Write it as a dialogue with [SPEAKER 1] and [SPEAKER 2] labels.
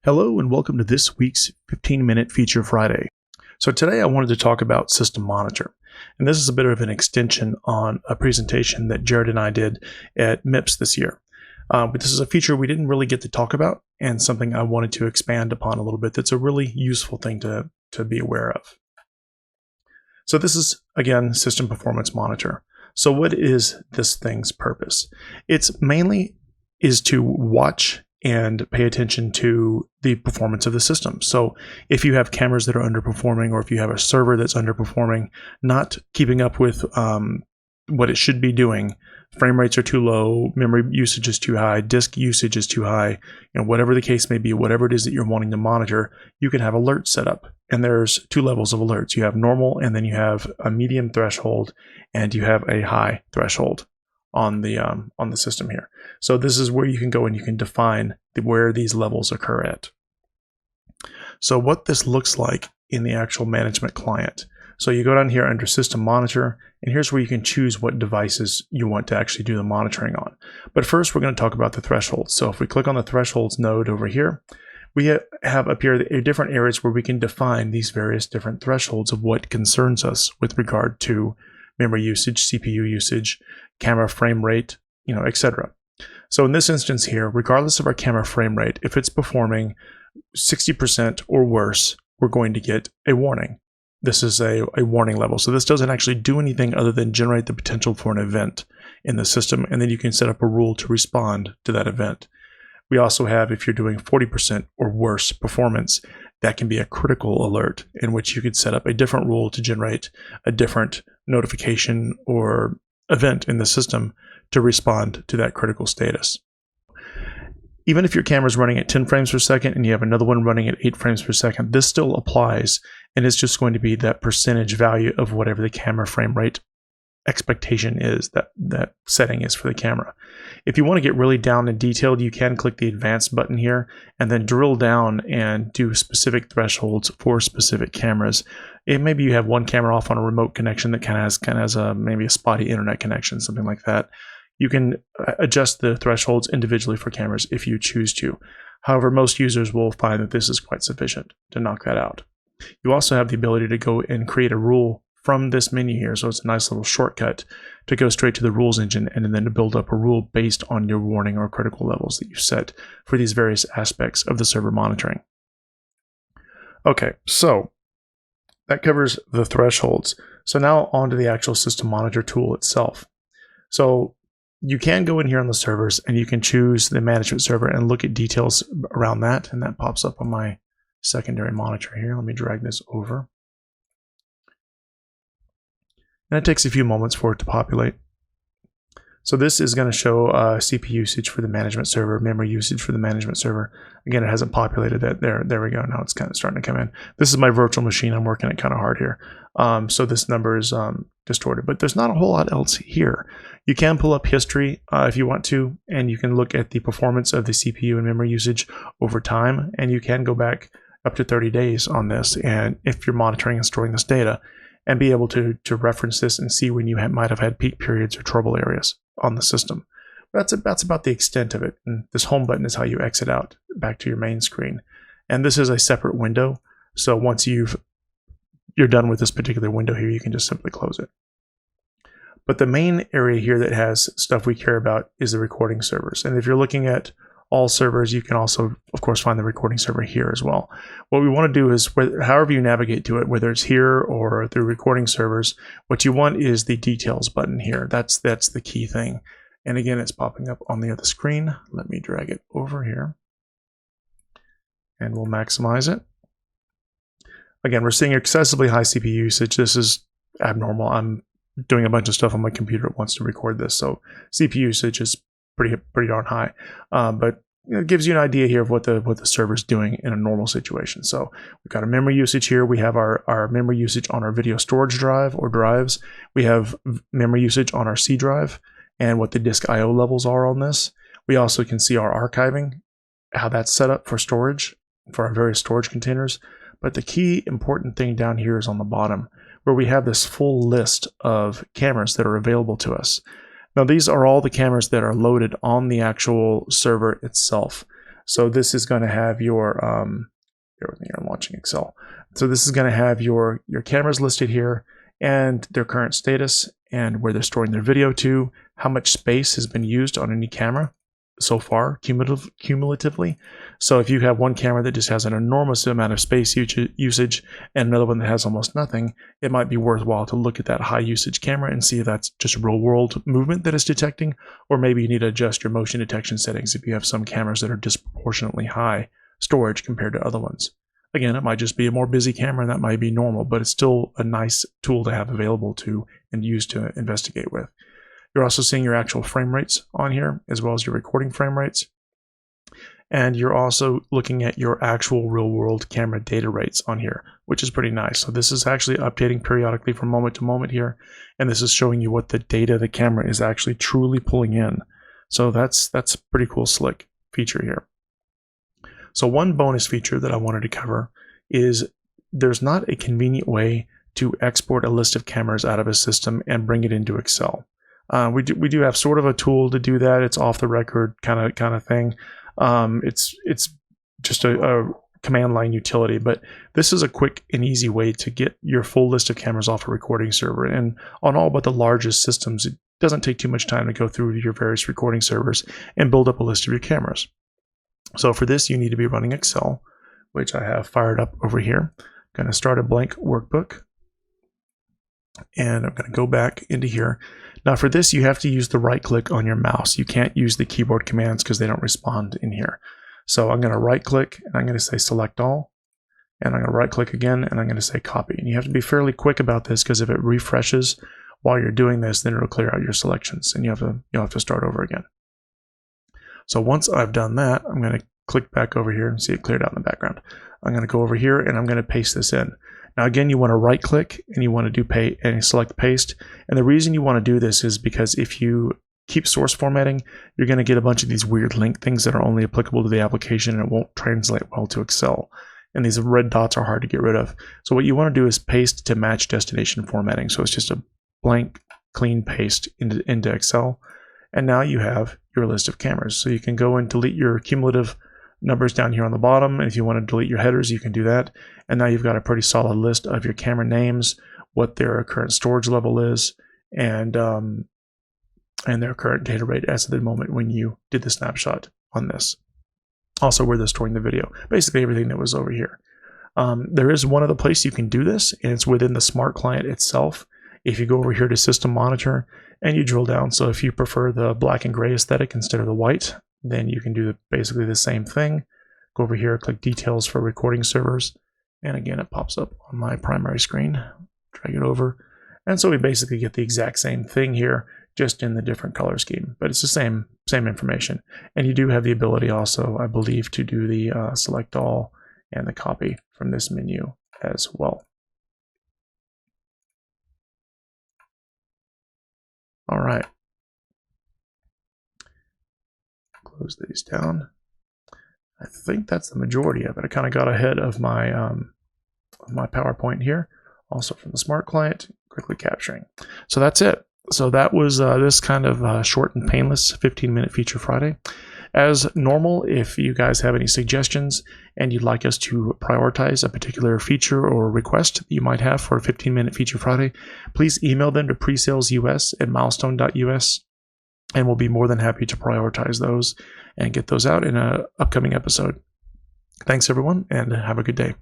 [SPEAKER 1] Hello and welcome to this week's 15-Minute Feature Friday. So today I wanted to talk about System Monitor. And this is a bit of an extension on a presentation that Jared and I did at MIPS this year. But this is a feature we didn't really get to talk about and something I wanted to expand upon a little bit that's a really useful thing to be aware of. So this is, again, System Performance Monitor. So what is this thing's purpose? It's mainly is to watch and pay attention to the performance of the system. So if you have cameras that are underperforming, or if you have a server that's underperforming, not keeping up with what it should be doing, frame rates are too low, memory usage is too high, disk usage is too high, whatever the case may be, whatever it is that you're wanting to monitor, you can have alerts set up. And there's two levels of alerts. You have normal, and then you have a medium threshold, and you have a high threshold on the system here. So this is where you can go and you can define where these levels occur at. So what this looks like in the actual management client. So you go down here under System Monitor, and here's where you can choose what devices you want to actually do the monitoring on. But first, we're going to talk about the thresholds. So if we click on the thresholds node over here, we have up here different areas where we can define these various different thresholds of what concerns us with regard to memory usage, CPU usage, camera frame rate, etc. So in this instance here, regardless of our camera frame rate, if it's performing 60% or worse, we're going to get a warning. This is a warning level. So this doesn't actually do anything other than generate the potential for an event in the system, and then you can set up a rule to respond to that event. We also have, if you're doing 40% or worse performance, that can be a critical alert in which you could set up a different rule to generate a different notification or event in the system to respond to that critical status. Even if your camera is running at 10 frames per second and you have another one running at 8 frames per second, this still applies, and it's just going to be that percentage value of whatever the camera frame rate expectation is, that setting is for the camera. If you want to get really down and detailed, you can click the advanced button here and then drill down and do specific thresholds for specific cameras. Maybe you have one camera off on a remote connection that kind of has maybe a spotty internet connection, something like that. You can adjust the thresholds individually for cameras if you choose to. However, most users will find that this is quite sufficient to knock that out. You also have the ability to go and create a rule from this menu here, so it's a nice little shortcut to go straight to the rules engine and then to build up a rule based on your warning or critical levels that you set for these various aspects of the server monitoring. Okay, so that covers the thresholds. So now on to the actual System Monitor tool itself. So you can go in here on the servers and you can choose the management server and look at details around that, and that pops up on my secondary monitor here. Let me drag this over. And it takes a few moments for it to populate. So this is going to show CPU usage for the management server, memory usage for the management server. Again, it hasn't populated that. There we go. Now it's kind of starting to come in. This is my virtual machine. I'm working it kind of hard here. So this number is distorted, but there's not a whole lot else here. You can pull up history if you want to, and you can look at the performance of the CPU and memory usage over time, and you can go back up to 30 days on this, and if you're monitoring and storing this data, and be able to reference this and see when you might have had peak periods or trouble areas on the system. That's about the extent of it. And this home button is how you exit out back to your main screen. And this is a separate window. So once you're done with this particular window here, you can just simply close it. But the main area here that has stuff we care about is the recording servers. And if you're looking at all servers, you can also, of course, find the recording server here as well. What we want to do is, however you navigate to it, whether it's here or the recording servers, what you want is the details button here. That's the key thing. And again, it's popping up on the other screen. Let me drag it over here and we'll maximize it. Again, we're seeing excessively high CPU usage. This is abnormal. I'm doing a bunch of stuff on my computer at once to record this, so CPU usage is pretty darn high, but it gives you an idea here of what the server's doing in a normal situation. So we've got a memory usage here. We have our memory usage on our video storage drive or drives. We have memory usage on our C drive and what the disk I/O levels are on this. We also can see our archiving, how that's set up for storage, for our various storage containers. But the key important thing down here is on the bottom, where we have this full list of cameras that are available to us. Now, these are all the cameras that are loaded on the actual server itself. So this is going to have your, you're launching Excel. So this is going to have your cameras listed here and their current status and where they're storing their video to, how much space has been used on any camera so far cumulatively. So if you have one camera that just has an enormous amount of space usage and another one that has almost nothing, it might be worthwhile to look at that high usage camera and see if that's just real world movement that it's detecting, or maybe you need to adjust your motion detection settings if you have some cameras that are disproportionately high storage compared to other ones. Again, it might just be a more busy camera and that might be normal, but it's still a nice tool to have available to and use to investigate with. You're also seeing your actual frame rates on here, as well as your recording frame rates. And you're also looking at your actual real world camera data rates on here, which is pretty nice. So this is actually updating periodically from moment to moment here. And this is showing you what the data the camera is actually truly pulling in. So that's a pretty cool, slick feature here. So one bonus feature that I wanted to cover is there's not a convenient way to export a list of cameras out of a system and bring it into Excel. We do have sort of a tool to do that. It's off the record kind of thing. It's just a command line utility, but this is a quick and easy way to get your full list of cameras off a recording server. And on all but the largest systems, it doesn't take too much time to go through your various recording servers and build up a list of your cameras. So for this, you need to be running Excel, which I have fired up over here. I'm going to start a blank workbook, and I'm going to go back into here. Now for this, you have to use the right click on your mouse. You can't use the keyboard commands because they don't respond in here. So I'm going to right click and I'm going to say select all, and I'm going to right click again and I'm going to say copy. And you have to be fairly quick about this because if it refreshes while you're doing this, then it'll clear out your selections and you'll have to start over again. So once I've done that, I'm going to click back over here and see it cleared out in the background. I'm going to go over here and I'm going to paste this in. Now again, you want to right click and you want to do select paste. And the reason you want to do this is because if you keep source formatting, you're going to get a bunch of these weird link things that are only applicable to the application and it won't translate well to Excel. And these red dots are hard to get rid of. So what you want to do is paste to match destination formatting. So it's just a blank, clean paste into Excel. And now you have your list of cameras. So you can go and delete your cumulative numbers down here on the bottom. And if you want to delete your headers, you can do that. And now you've got a pretty solid list of your camera names, what their current storage level is, and their current data rate as of the moment when you did the snapshot on this. Also where they're storing the video, basically everything that was over here. There is one other place you can do this, and it's within the Smart Client itself. If you go over here to System Monitor and you drill down, so if you prefer the black and gray aesthetic instead of the white, then you can do basically the same thing. Go over here, click Details for Recording Servers, and again it pops up on my primary screen. Drag it over, and so we basically get the exact same thing here, just in the different color scheme, but it's the same information. And you do have the ability also, I believe, to do the select all and the copy from this menu as well. All right, close these down. I think that's the majority of it. I kind of got ahead of my my PowerPoint here, also from the Smart Client, quickly capturing. So that's it. So that was this kind of short and painless 15-minute Feature Friday. As normal, if you guys have any suggestions and you'd like us to prioritize a particular feature or request that you might have for a 15-minute Feature Friday, please email them to presalesUS@milestone.us, and we'll be more than happy to prioritize those and get those out in an upcoming episode. Thanks, everyone, and have a good day.